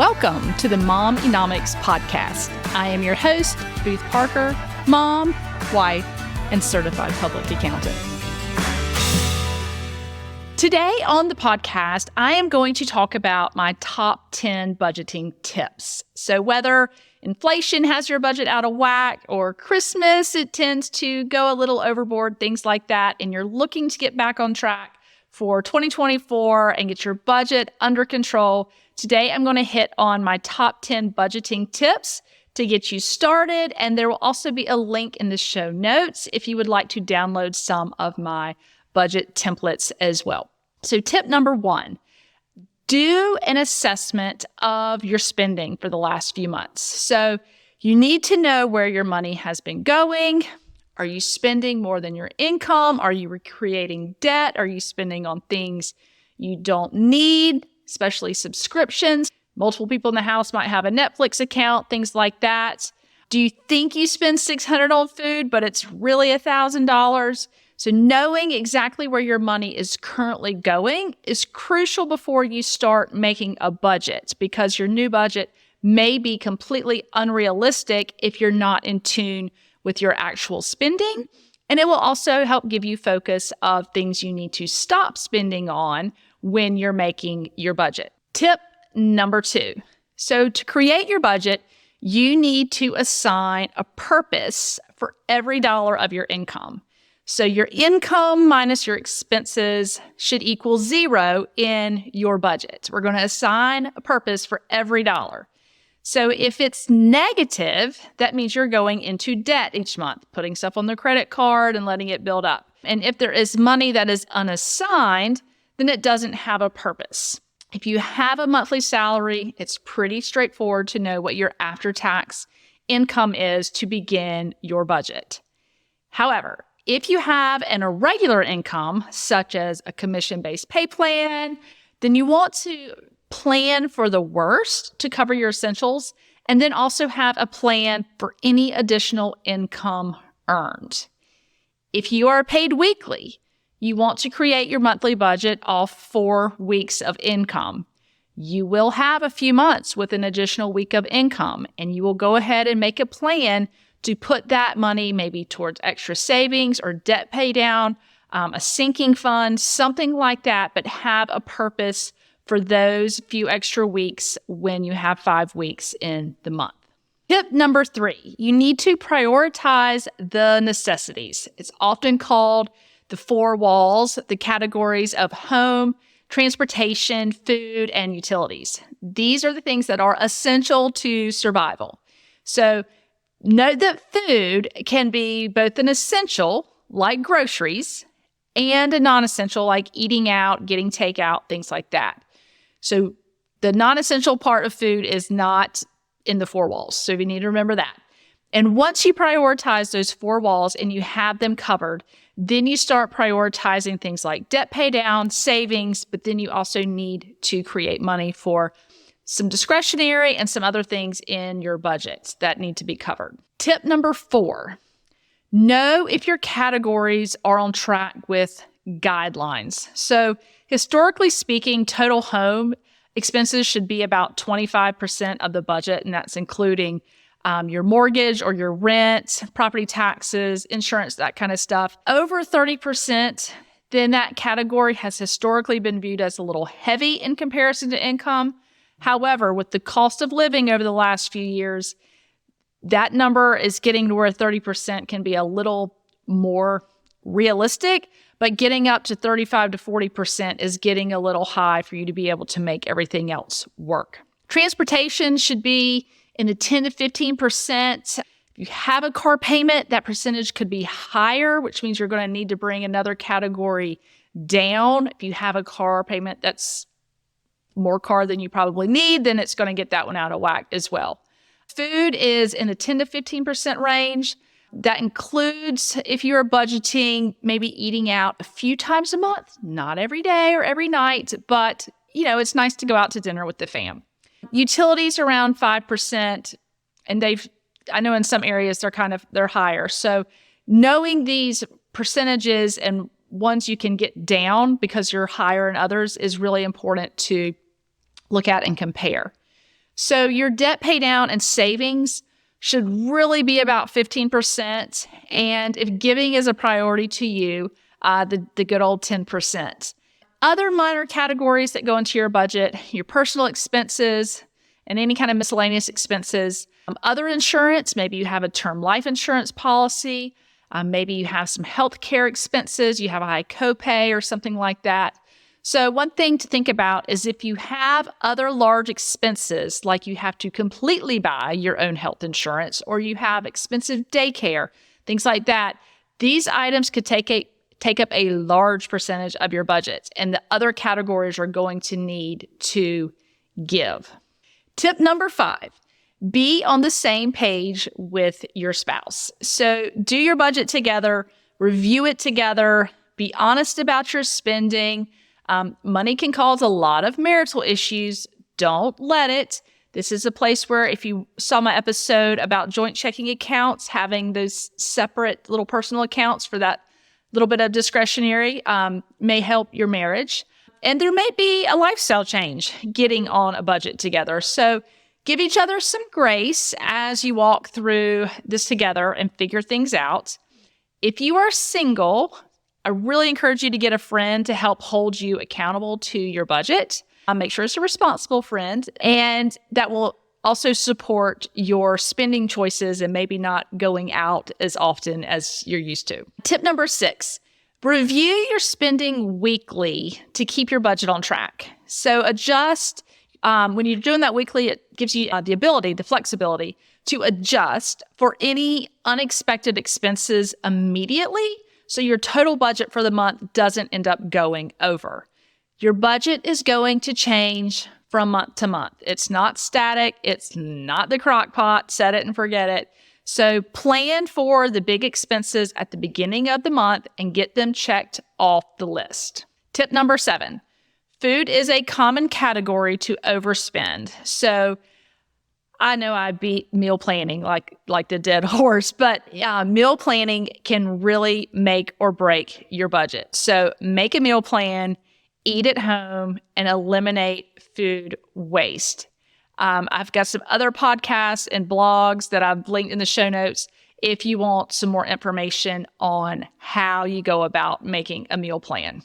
Welcome to the MOM-enomics podcast. I am your host, Booth Parker, mom, wife, and certified public accountant. Today on the podcast, I am going to talk about my top 10 budgeting tips. So whether inflation has your budget out of whack or Christmas, it tends to go a little overboard, things like that, and you're looking to get back on track for 2024 and get your budget under control, today I'm going to hit on my top 10 budgeting tips to get you started, and there will also be a link in the show notes if you would like to download some of my budget templates as well. So tip number 1, do an assessment of your spending for the last few months. So you need to know where your money has been going. Are you spending more than your income? Are you creating debt? Are you spending on things you don't need, especially subscriptions? Multiple people in the house might have a Netflix account, things like that. Do you think you spend $600 on food, but it's really $1,000? So knowing exactly where your money is currently going is crucial before you start making a budget, because your new budget may be completely unrealistic if you're not in tune with your actual spending. And it will also help give you focus of things you need to stop spending on when you're making your budget. Tip number 2. So to create your budget, you need to assign a purpose for every dollar of your income. So your income minus your expenses should equal 0 in your budget. We're going to assign a purpose for every dollar. So if it's negative, that means you're going into debt each month, putting stuff on the credit card and letting it build up. And if there is money that is unassigned, then it doesn't have a purpose. If you have a monthly salary, it's pretty straightforward to know what your after-tax income is to begin your budget. However, if you have an irregular income, such as a commission-based pay plan, then you want to plan for the worst to cover your essentials, and then also have a plan for any additional income earned. If you are paid weekly, you want to create your monthly budget off 4 weeks of income. You will have a few months with an additional week of income, and you will go ahead and make a plan to put that money maybe towards extra savings or debt pay down, a sinking fund, something like that, but have a purpose for those few extra weeks when you have 5 weeks in the month. Tip number 3, you need to prioritize the necessities. It's often called the 4 walls, the categories of home, transportation, food, and utilities. These are the things that are essential to survival. So note that food can be both an essential, like groceries, and a non-essential, like eating out, getting takeout, things like that. So the non-essential part of food is not in the 4 walls. So you need to remember that. And once you prioritize those 4 walls and you have them covered, then you start prioritizing things like debt pay down, savings, but then you also need to create money for some discretionary and some other things in your budget that need to be covered. Tip number 4, know if your categories are on track with guidelines. So historically speaking, total home expenses should be about 25% of the budget, and that's including your mortgage or your rent, property taxes, insurance, that kind of stuff. Over 30%, then that category has historically been viewed as a little heavy in comparison to income. However, with the cost of living over the last few years, that number is getting to where 30% can be a little more realistic, but getting up to 35 to 40% is getting a little high for you to be able to make everything else work. Transportation should be in the 10 to 15%. If you have a car payment, that percentage could be higher, which means you're going to need to bring another category down. If you have a car payment that's more car than you probably need, then it's going to get that one out of whack as well. Food is in the 10 to 15% range. That includes if you're budgeting, maybe eating out a few times a month, not every day or every night, but it's nice to go out to dinner with the fam. Utilities around 5%, and I know in some areas they're higher. So knowing these percentages and ones you can get down because you're higher in others is really important to look at and compare. So your debt pay down and savings should really be about 15%. And if giving is a priority to you, the good old 10%. Other minor categories that go into your budget, your personal expenses and any kind of miscellaneous expenses. Other insurance, maybe you have a term life insurance policy. Maybe you have some healthcare expenses. You have a high copay or something like that. So one thing to think about is if you have other large expenses, like you have to completely buy your own health insurance or you have expensive daycare, things like that, these items could take up a large percentage of your budget, and the other categories are going to need to give. Tip number 5, be on the same page with your spouse. So do your budget together, review it together, be honest about your spending. Money can cause a lot of marital issues. Don't let it. This is a place where, if you saw my episode about joint checking accounts, having those separate little personal accounts for that little bit of discretionary may help your marriage. And there may be a lifestyle change getting on a budget together. So give each other some grace as you walk through this together and figure things out. If you are single, I really encourage you to get a friend to help hold you accountable to your budget. Make sure it's a responsible friend, and that will also support your spending choices and maybe not going out as often as you're used to. Tip number 6, review your spending weekly to keep your budget on track. So adjust. When you're doing that weekly, it gives you the flexibility to adjust for any unexpected expenses immediately, so your total budget for the month doesn't end up going over. Your budget is going to change from month to month. It's not static. It's not the crock pot. Set it and forget it. So plan for the big expenses at the beginning of the month and get them checked off the list. Tip number 7, food is a common category to overspend. So I know I beat meal planning like the dead horse, but meal planning can really make or break your budget. So make a meal plan, eat at home, and eliminate food waste. I've got some other podcasts and blogs that I've linked in the show notes if you want some more information on how you go about making a meal plan.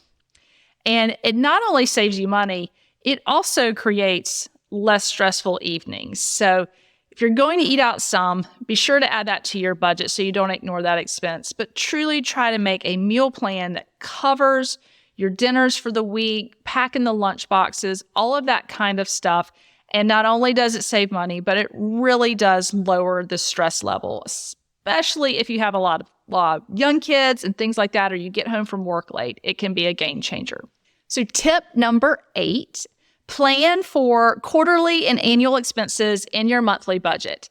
And it not only saves you money, it also creates less stressful evenings. So if you're going to eat out some, be sure to add that to your budget so you don't ignore that expense. But truly try to make a meal plan that covers your dinners for the week, packing the lunch boxes, all of that kind of stuff. And not only does it save money, but it really does lower the stress level, especially if you have a lot of young kids and things like that, or you get home from work late. It can be a game changer. So tip number 8, plan for quarterly and annual expenses in your monthly budget.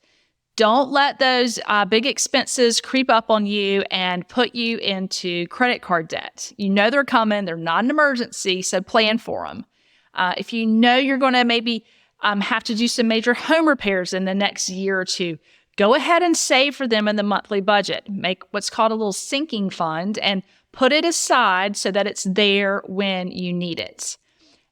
Don't let those big expenses creep up on you and put you into credit card debt. You know they're coming. They're not an emergency, so plan for them. If you know you're going to maybe have to do some major home repairs in the next year or two, go ahead and save for them in the monthly budget. Make what's called a little sinking fund and put it aside so that it's there when you need it.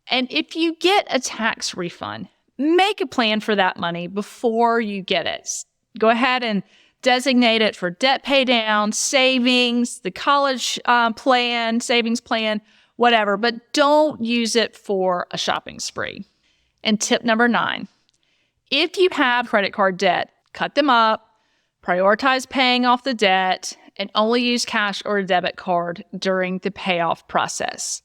And if you get a tax refund, make a plan for that money before you get it. Go ahead and designate it for debt pay down, savings, the college plan, savings plan, whatever, but don't use it for a shopping spree. And tip number 9, if you have credit card debt, cut them up, prioritize paying off the debt, and only use cash or a debit card during the payoff process.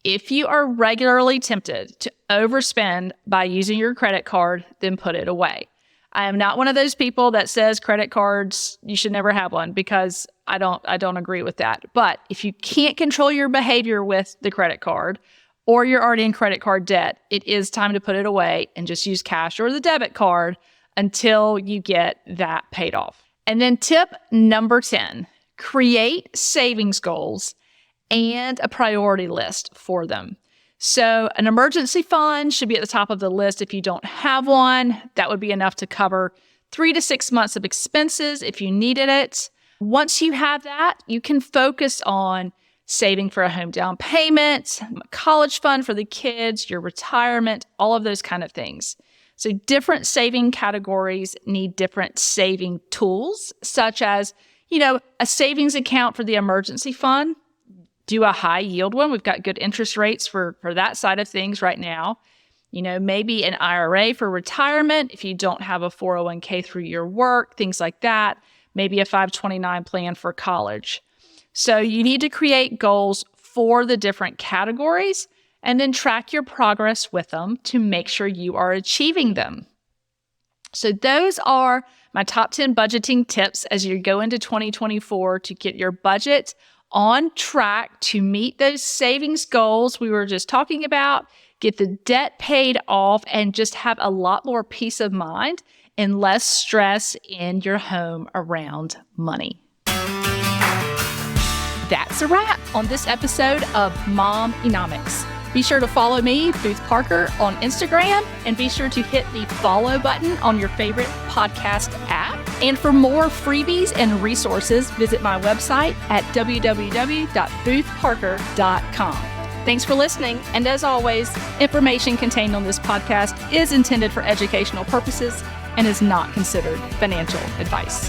If you are regularly tempted to overspend by using your credit card, then put it away. I am not one of those people that says credit cards, you should never have one, because I don't agree with that. But if you can't control your behavior with the credit card, or you're already in credit card debt, it is time to put it away and just use cash or the debit card until you get that paid off. And then tip number 10, create savings goals and a priority list for them. So an emergency fund should be at the top of the list. If you don't have one, that would be enough to cover 3 to 6 months of expenses if you needed it. Once you have that, you can focus on saving for a home down payment, a college fund for the kids, your retirement, all of those kind of things. So different saving categories need different saving tools, such as, a savings account for the emergency fund. Do a high yield one. We've got good interest rates for that side of things right now. Maybe an IRA for retirement if you don't have a 401k through your work, things like that. Maybe a 529 plan for college. So you need to create goals for the different categories and then track your progress with them to make sure you are achieving them. So those are my top 10 budgeting tips as you go into 2024 to get your budget on track to meet those savings goals we were just talking about, get the debt paid off, and just have a lot more peace of mind and less stress in your home around money. That's a wrap on this episode of MOM-enomics. Be sure to follow me, Booth Parker, on Instagram, and be sure to hit the follow button on your favorite podcast app. And for more freebies and resources, visit my website at www.boothparker.com. Thanks for listening, and as always, information contained on this podcast is intended for educational purposes and is not considered financial advice.